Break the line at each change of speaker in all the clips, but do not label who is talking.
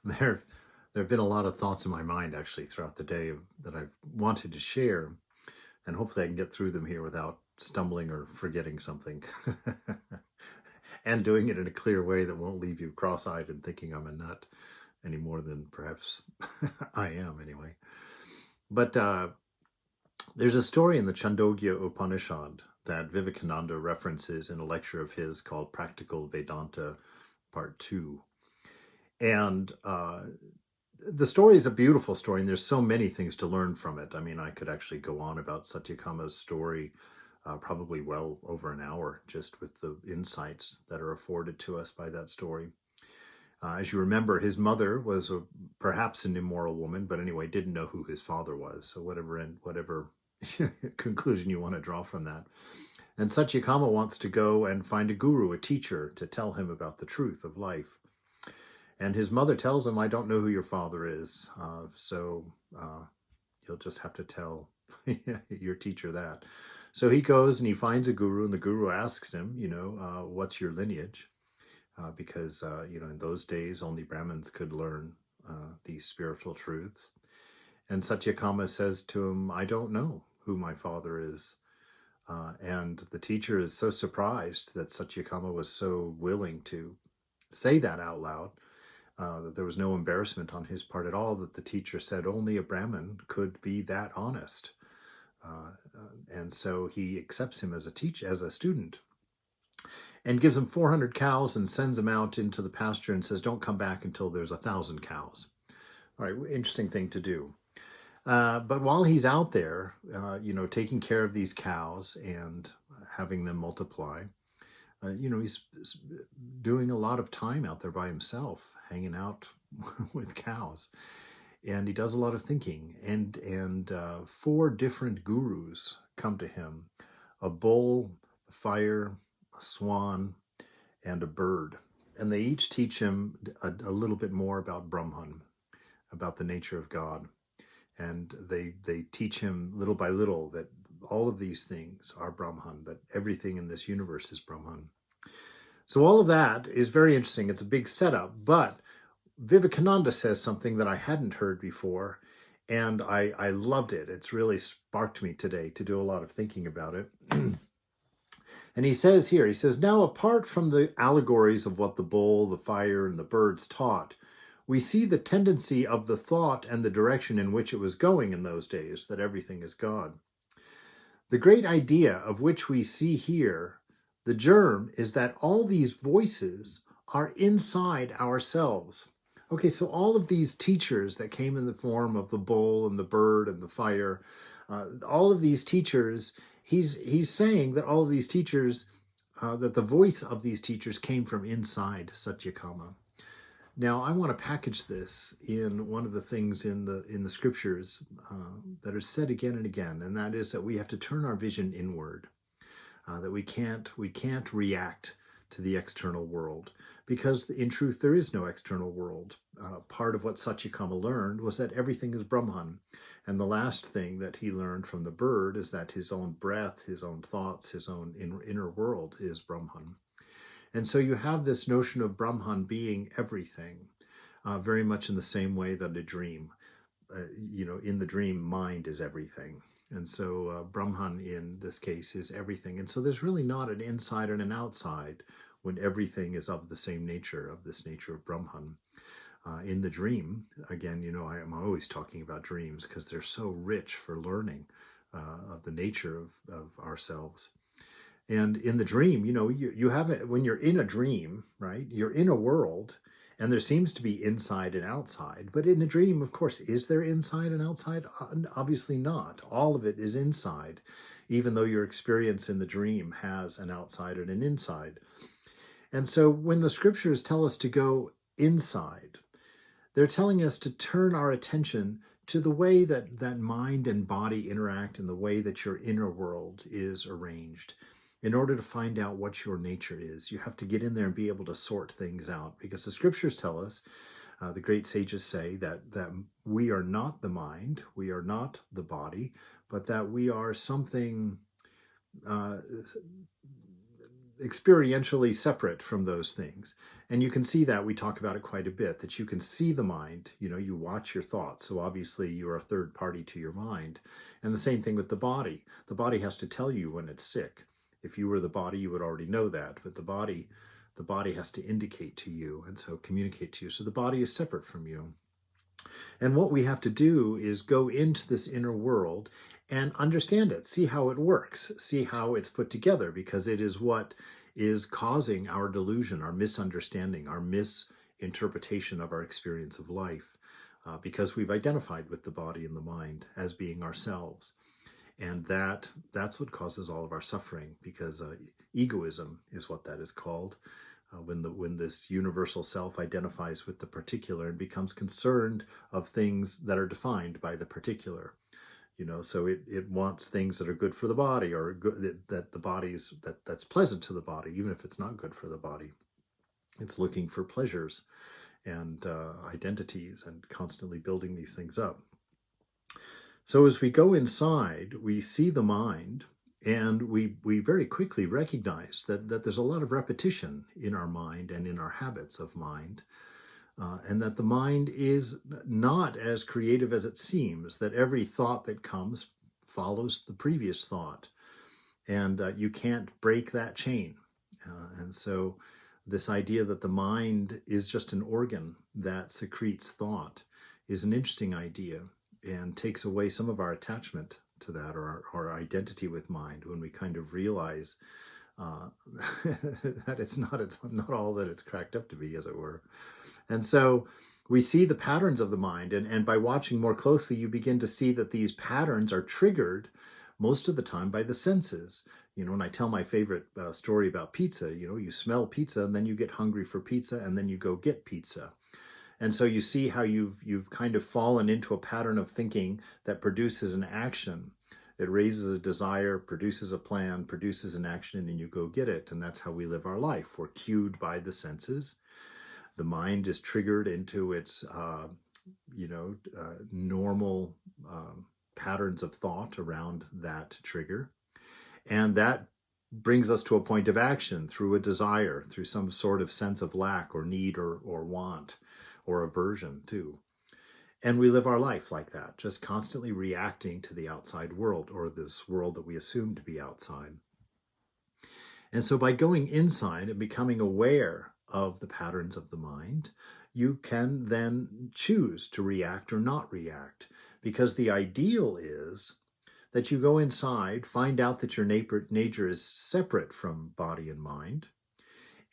there there have been a lot of thoughts in my mind actually throughout the day that I've wanted to share, and hopefully I can get through them here without stumbling or forgetting something, and doing it in a clear way that won't leave you cross-eyed and thinking I'm a nut any more than perhaps I am anyway. But there's a story in the Chandogya Upanishad that Vivekananda references in a lecture of his called Practical Vedanta Part 2. And the story is a beautiful story, and there's so many things to learn from it. I mean, I could actually go on about Satyakama's story probably well over an hour just with the insights that are afforded to us by that story. As you remember, his mother was perhaps an immoral woman, but anyway, didn't know who his father was. So whatever conclusion you want to draw from that. And Satyakama wants to go and find a guru, a teacher, to tell him about the truth of life. And his mother tells him, I don't know who your father is, so you'll just have to tell your teacher that. So he goes and he finds a guru, and the guru asks him, what's your lineage? Because, in those days, only Brahmins could learn these spiritual truths. And Satyakama says to him, I don't know who my father is. And the teacher is so surprised that Satyakama was so willing to say that out loud, that there was no embarrassment on his part at all, that the teacher said only a Brahmin could be that honest. And so he accepts him as a student, and gives him 400 cows and sends him out into the pasture and says, don't come back until there's 1,000 cows. All right, interesting thing to do. But while he's out there, taking care of these cows and having them multiply, he's doing a lot of time out there by himself, hanging out with cows. And he does a lot of thinking. And four different gurus come to him: a bull, a fire, a swan, and a bird. And they each teach him a little bit more about Brahman, about the nature of God. And they teach him little by little that all of these things are Brahman, that everything in this universe is Brahman. So all of that is very interesting. It's a big setup, but Vivekananda says something that I hadn't heard before, and I loved it. It's really sparked me today to do a lot of thinking about it. And he says, now apart from the allegories of what the bull, the fire, and the birds taught, we see the tendency of the thought and the direction in which it was going in those days, that everything is God. The great idea of which we see here, the germ, is that all these voices are inside ourselves. Okay, so all of these teachers that came in the form of the bull and the bird and the fire, all of these teachers, he's saying that all of these teachers, that the voice of these teachers came from inside Satyakama. Now, I want to package this in one of the things in the scriptures that are said again and again, and that is that we have to turn our vision inward, that we can't react to the external world, because in truth there is no external world. Part of what Satyakama learned was that everything is Brahman, and the last thing that he learned from the bird is that his own breath, his own thoughts, his own inner world is Brahman. And so you have this notion of Brahman being everything, very much in the same way that a dream, in the dream, mind is everything. And so Brahman in this case is everything. And so there's really not an inside and an outside when everything is of the same nature, of this nature of Brahman. In the dream, again, I'm always talking about dreams because they're so rich for learning of the nature of ourselves. And in the dream, you have it when you're in a dream, right? You're in a world, and there seems to be inside and outside. But in the dream, of course, is there inside and outside? Obviously not. All of it is inside, even though your experience in the dream has an outside and an inside. And so when the scriptures tell us to go inside, they're telling us to turn our attention to the way that mind and body interact and the way that your inner world is arranged. In order to find out what your nature is, you have to get in there and be able to sort things out, because the scriptures tell us, the great sages say, that we are not the mind, we are not the body, but that we are something experientially separate from those things. And you can see that, we talk about it quite a bit, that you can see the mind, you watch your thoughts. So obviously you're a third party to your mind. And the same thing with the body. The body has to tell you when it's sick. If you were the body, you would already know that, but the body has to indicate to you, and so communicate to you. So the body is separate from you. And what we have to do is go into this inner world and understand it, see how it works, see how it's put together, because it is what is causing our delusion, our misunderstanding, our misinterpretation of our experience of life, because we've identified with the body and the mind as being ourselves. And that's what causes all of our suffering, because egoism is what that is called. When this universal self identifies with the particular and becomes concerned of things that are defined by the particular, so it wants things that are good for the body, or good, that the body's that's pleasant to the body, even if it's not good for the body. It's looking for pleasures and identities, and constantly building these things up. So as we go inside, we see the mind, and we very quickly recognize that there's a lot of repetition in our mind and in our habits of mind, and that the mind is not as creative as it seems, that every thought that comes follows the previous thought, and you can't break that chain. And so this idea that the mind is just an organ that secretes thought is an interesting idea, and takes away some of our attachment to that, or our identity with mind, when we kind of realize that it's not all that it's cracked up to be, as it were. And so we see the patterns of the mind, and by watching more closely, you begin to see that these patterns are triggered most of the time by the senses. When I tell my favorite story about pizza, you smell pizza, and then you get hungry for pizza, and then you go get pizza. And so you see how you've kind of fallen into a pattern of thinking that produces an action. It raises a desire, produces a plan, produces an action, and then you go get it. And that's how we live our life. We're cued by the senses. The mind is triggered into its, normal patterns of thought around that trigger. And that brings us to a point of action through a desire, through some sort of sense of lack or need or want, or aversion too. And we live our life like that, just constantly reacting to the outside world, or this world that we assume to be outside. And so by going inside and becoming aware of the patterns of the mind, you can then choose to react or not react, because the ideal is that you go inside, find out that your nature is separate from body and mind,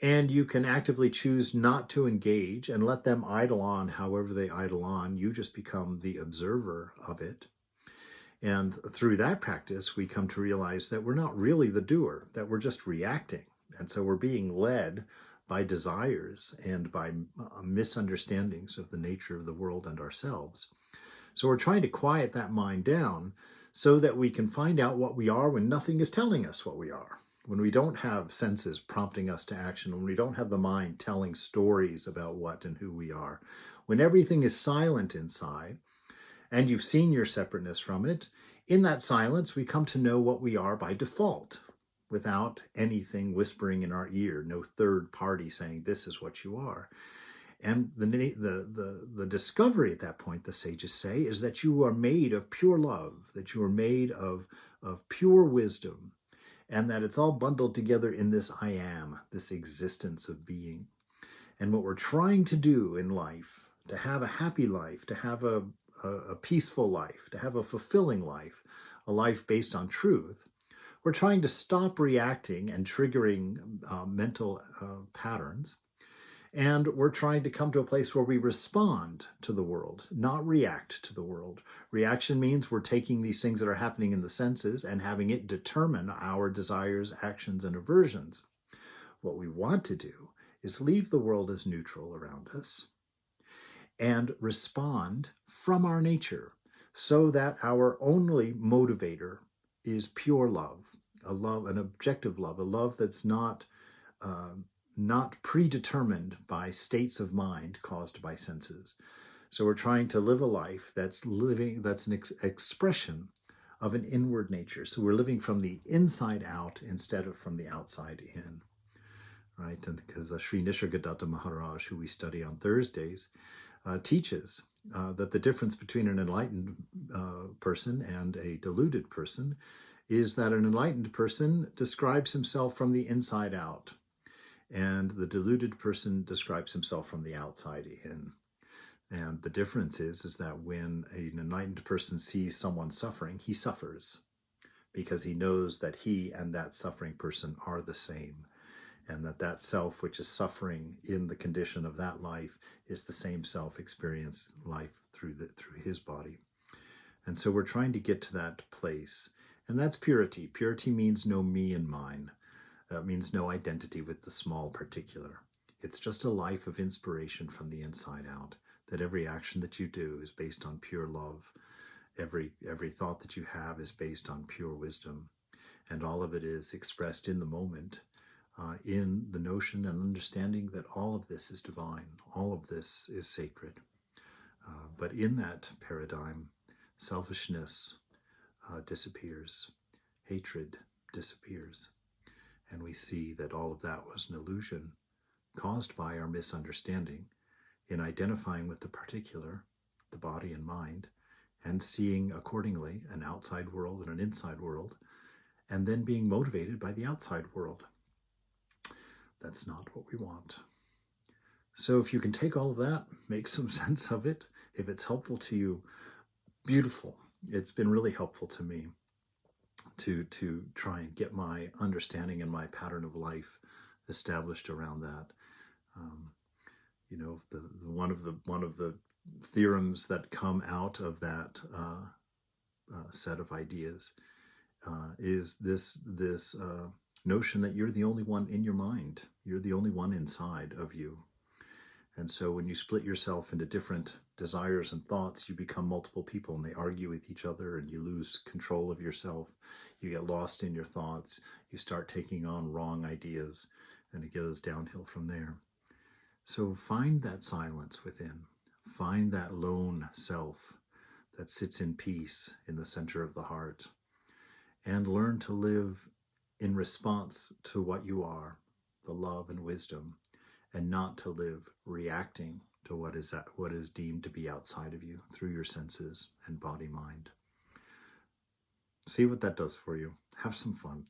and you can actively choose not to engage and let them idle on however they idle on. You just become the observer of it. And through that practice, we come to realize that we're not really the doer, that we're just reacting. And so we're being led by desires and by misunderstandings of the nature of the world and ourselves. So we're trying to quiet that mind down so that we can find out what we are when nothing is telling us what we are. When we don't have senses prompting us to action, when we don't have the mind telling stories about what and who we are, when everything is silent inside, and you've seen your separateness from it, in that silence, we come to know what we are by default, without anything whispering in our ear, no third party saying, this is what you are. And the discovery at that point, the sages say, is that you are made of pure love, that you are made of pure wisdom, and that it's all bundled together in this I am, this existence of being. And what we're trying to do in life, to have a happy life, to have a peaceful life, to have a fulfilling life, a life based on truth, we're trying to stop reacting and triggering mental patterns. And we're trying to come to a place where we respond to the world, not react to the world. Reaction means we're taking these things that are happening in the senses and having it determine our desires, actions, and aversions. What we want to do is leave the world as neutral around us and respond from our nature, so that our only motivator is pure love, an objective love, a love that's not predetermined by states of mind caused by senses. So we're trying to live a life that's an expression of an inward nature. So we're living from the inside out instead of from the outside in. right? And because Sri Nisargadatta Maharaj, who we study on Thursdays, teaches that the difference between an enlightened person and a deluded person is that an enlightened person describes himself from the inside out, and the deluded person describes himself from the outside in. And the difference is that when an enlightened person sees someone suffering, he suffers because he knows that he and that suffering person are the same, and that that self which is suffering in the condition of that life is the same self experienced life through his body. And so we're trying to get to that place, and that's purity. Purity means no me and mine. That means no identity with the small particular. It's just a life of inspiration from the inside out, that every action that you do is based on pure love. Every thought that you have is based on pure wisdom, and all of it is expressed in the moment, in the notion and understanding that all of this is divine, all of this is sacred. But in that paradigm, selfishness disappears, hatred disappears, and we see that all of that was an illusion caused by our misunderstanding in identifying with the particular, the body and mind, and seeing accordingly an outside world and an inside world, and then being motivated by the outside world. That's not what we want. So if you can take all of that, make some sense of it, if it's helpful to you, beautiful. It's been really helpful to me to try and get my understanding and my pattern of life established around that. One of the theorems that come out of that set of ideas is this notion that you're the only one in your mind. You're the only one inside of you. And so when you split yourself into different desires and thoughts, you become multiple people, and they argue with each other, and you lose control of yourself. You get lost in your thoughts. You start taking on wrong ideas, and it goes downhill from there. So find that silence within. Find that lone self that sits in peace in the center of the heart, and learn to live in response to what you are, the love and wisdom, and not to live reacting to what is deemed to be outside of you through your senses and body mind. See what that does for you. Have some fun.